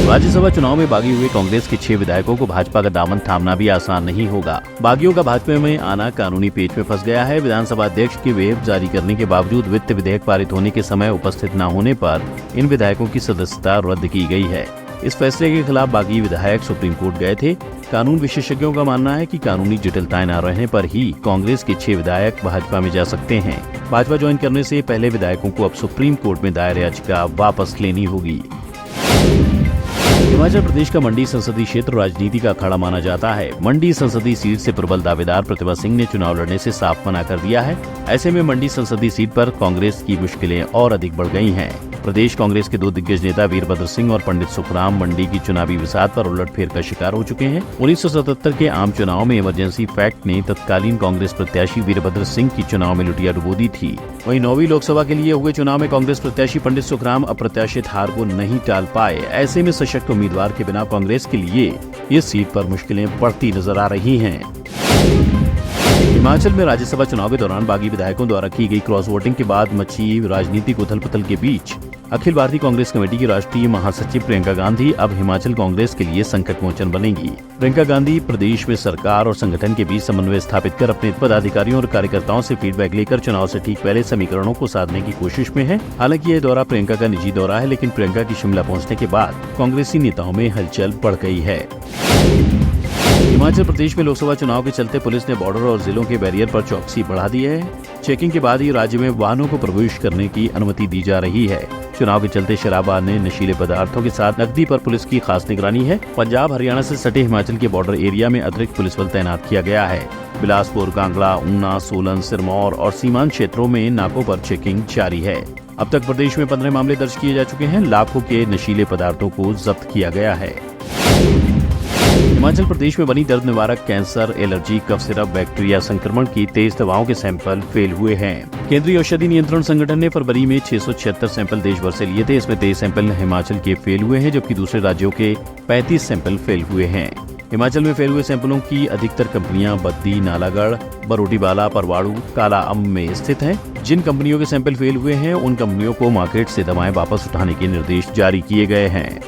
राज्यसभा चुनाव में बागी हुए कांग्रेस के 6 विधायकों को भाजपा का दामन थामना भी आसान नहीं होगा। बागियों का भाजपा में आना कानूनी पेच में फंस गया है। विधानसभा अध्यक्ष की व्हिप जारी करने के बावजूद वित्त विधेयक पारित होने के समय उपस्थित न होने पर इन विधायकों की सदस्यता रद्द की गई है। इस फैसले के खिलाफ बागी विधायक सुप्रीम कोर्ट गए थे। कानून विशेषज्ञों का मानना है कि कानूनी जटिलताएं न रहने पर ही कांग्रेस के 6 विधायक भाजपा में जा सकते हैं। भाजपा ज्वाइन करने से पहले विधायकों को अब सुप्रीम कोर्ट में दायर याचिका वापस लेनी होगी। हिमाचल प्रदेश का मंडी संसदीय क्षेत्र राजनीति का अखाड़ा माना जाता है। मंडी संसदीय सीट से प्रबल दावेदार प्रतिभा सिंह ने चुनाव लड़ने से साफ मना कर दिया है। ऐसे में मंडी संसदीय सीट पर कांग्रेस की मुश्किलें और अधिक बढ़ गई हैं। प्रदेश कांग्रेस के 2 दिग्गज नेता वीरभद्र सिंह और पंडित सुखराम मंडी की चुनावी विसात पर उलटफेर का शिकार हो चुके हैं। 1977 के आम चुनाव में इमरजेंसी फैक्ट ने तत्कालीन कांग्रेस प्रत्याशी वीरभद्र सिंह की चुनाव में लुटिया डुबो दी थी। वहीं 9वीं लोकसभा के लिए हुए चुनाव में कांग्रेस प्रत्याशी पंडित सुखराम अप्रत्याशित हार को नहीं टाल पाए। ऐसे में सशक्त उम्मीदवार के बिना कांग्रेस के लिए इस सीट पर मुश्किलें बढ़ती नजर आ रही हैं। हिमाचल में राज्यसभा चुनाव के दौरान बागी विधायकों द्वारा की गई क्रॉस वोटिंग के बाद मची राजनीतिक उथल पुथल के बीच अखिल भारतीय कांग्रेस कमेटी की राष्ट्रीय महासचिव प्रियंका गांधी अब हिमाचल कांग्रेस के लिए संकट मोचन बनेंगी। प्रियंका गांधी प्रदेश में सरकार और संगठन के बीच समन्वय स्थापित कर अपने पदाधिकारियों और कार्यकर्ताओं से फीडबैक लेकर चुनाव से ठीक पहले समीकरणों को साधने की कोशिश में है। हालांकि यह दौरा प्रियंका का निजी दौरा है, लेकिन प्रियंका की शिमला पहुँचने के बाद कांग्रेसी नेताओं में हलचल बढ़ गई है। हिमाचल प्रदेश में लोकसभा चुनाव के चलते पुलिस ने बॉर्डर और जिलों के बैरियर पर चौकसी बढ़ा दी है। चेकिंग के बाद ही राज्य में वाहनों को प्रवेश करने की अनुमति दी जा रही है। चुनाव के चलते शराब ने नशीले पदार्थों के साथ नकदी पर पुलिस की खास निगरानी है। पंजाब हरियाणा से सटे हिमाचल के बॉर्डर एरिया में अतिरिक्त पुलिस बल तैनात किया गया है। बिलासपुर, कांगड़ा, ऊना, सोलन, सिरमौर और सीमांत क्षेत्रों में नाकों पर चेकिंग जारी है। अब तक प्रदेश में 15 मामले दर्ज किए जा चुके हैं। लाखों के नशीले पदार्थों को जब्त किया गया है। हिमाचल प्रदेश में बनी दर्द निवारक, cancer, allergy, cough syrup, bacteria संक्रमण की तेज दवाओं के सैंपल फेल हुए हैं। केंद्रीय औषधि नियंत्रण संगठन ने फरवरी में 676 सैंपल देश भर से लिए थे। इसमें 23 सैंपल हिमाचल के फेल हुए हैं, जबकि दूसरे राज्यों के 35 सैंपल फेल हुए हैं। हिमाचल में फेल हुए सैंपलों की अधिकतर कंपनियां बद्दी, नालागढ़, बरोटीवाला, परवाड़ू, काला अम्ब में स्थित हैं। जिन कंपनियों के सैंपल फेल हुए हैं उन कंपनियों को मार्केट से दवाएं वापस उठाने के निर्देश जारी किए गए हैं।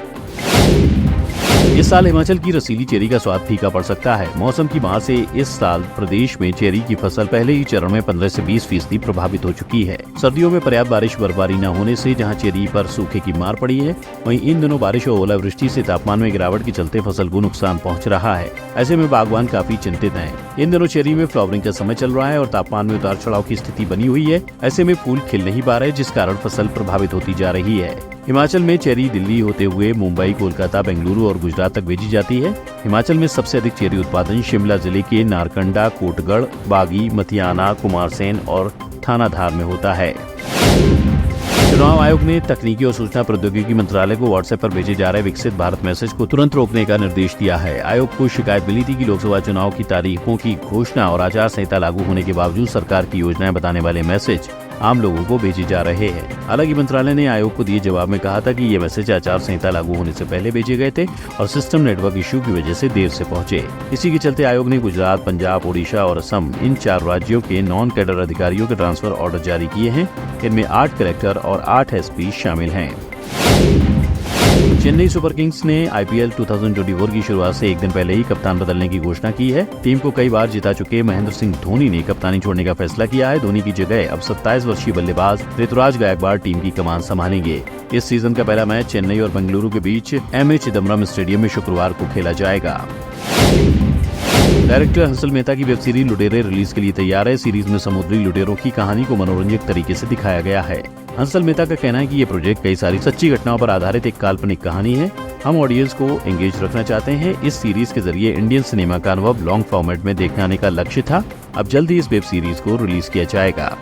इस साल हिमाचल की रसीली चेरी का स्वाद फीका पड़ सकता है। मौसम की मार से इस साल प्रदेश में चेरी की फसल पहले ही चरण में 15 से 20% प्रभावित हो चुकी है। सर्दियों में पर्याप्त बारिश बर्फबारी न होने से जहां चेरी पर सूखे की मार पड़ी है, वहीं इन दिनों बारिश और ओलावृष्टि से तापमान में गिरावट के चलते फसल को नुकसान पहुंच रहा है। ऐसे में बागवान काफी चिंतित हैं। इन दिनों चेरी में फ्लावरिंग का समय चल रहा है और तापमान में उतार चढ़ाव की स्थिति बनी हुई है। ऐसे में फूल खिल नहीं पा रहे, जिस कारण फसल प्रभावित होती जा रही है। हिमाचल में चेरी दिल्ली होते हुए मुंबई, कोलकाता, बेंगलुरु और गुजरात तक भेजी जाती है। हिमाचल में सबसे अधिक चेरी उत्पादन शिमला जिले के नारकंडा, कोटगढ़, बागी, मथियाना, कुमारसेन और थानाधार में होता है। चुनाव आयोग ने तकनीकी और सूचना प्रौद्योगिकी मंत्रालय को व्हाट्सएप पर भेजे जा रहे विकसित भारत मैसेज को तुरंत रोकने का निर्देश दिया है। आयोग को शिकायत मिली थी कि लोकसभा चुनाव की तारीखों की घोषणा और आचार संहिता लागू होने के बावजूद सरकार की योजनाएं बताने वाले मैसेज आम लोगों को भेजे जा रहे हैं। हालांकि मंत्रालय ने आयोग को दिए जवाब में कहा था कि ये मैसेज आचार संहिता लागू होने से पहले भेजे गए थे और सिस्टम नेटवर्क इश्यू की वजह से देर से पहुंचे। इसी के चलते आयोग ने गुजरात, पंजाब, ओडिशा और असम इन 4 राज्यों के नॉन कैडर अधिकारियों के ट्रांसफर ऑर्डर जारी किए हैं। इनमें 8 कलेक्टर और 8 एसपी शामिल हैं। चेन्नई सुपर किंग्स ने आईपीएल 2024 की शुरुआत से एक दिन पहले ही कप्तान बदलने की घोषणा की है। टीम को कई बार जिता चुके महेंद्र सिंह धोनी ने कप्तानी छोड़ने का फैसला किया है। धोनी की जगह अब 27 वर्षीय बल्लेबाज ऋतुराज गायकवाड़ टीम की कमान संभालेंगे। इस सीजन का पहला मैच चेन्नई और बेंगलुरु के बीच एमए चिदम्बरम स्टेडियम में शुक्रवार को खेला जाएगा। डायरेक्टर हंसल मेहता की वेब सीरीज लुटेरे रिलीज के लिए तैयार है। सीरीज में समुद्री लुटेरों की कहानी को मनोरंजक तरीके से दिखाया गया है। हंसल मेहता का कहना है कि ये प्रोजेक्ट कई सारी सच्ची घटनाओं पर आधारित एक काल्पनिक कहानी है। हम ऑडियंस को एंगेज रखना चाहते हैं। इस सीरीज के जरिए इंडियन सिनेमा का अनुभव लॉन्ग फॉर्मेट में देखने आने का लक्ष्य था। अब जल्द ही इस वेब सीरीज को रिलीज किया जाएगा।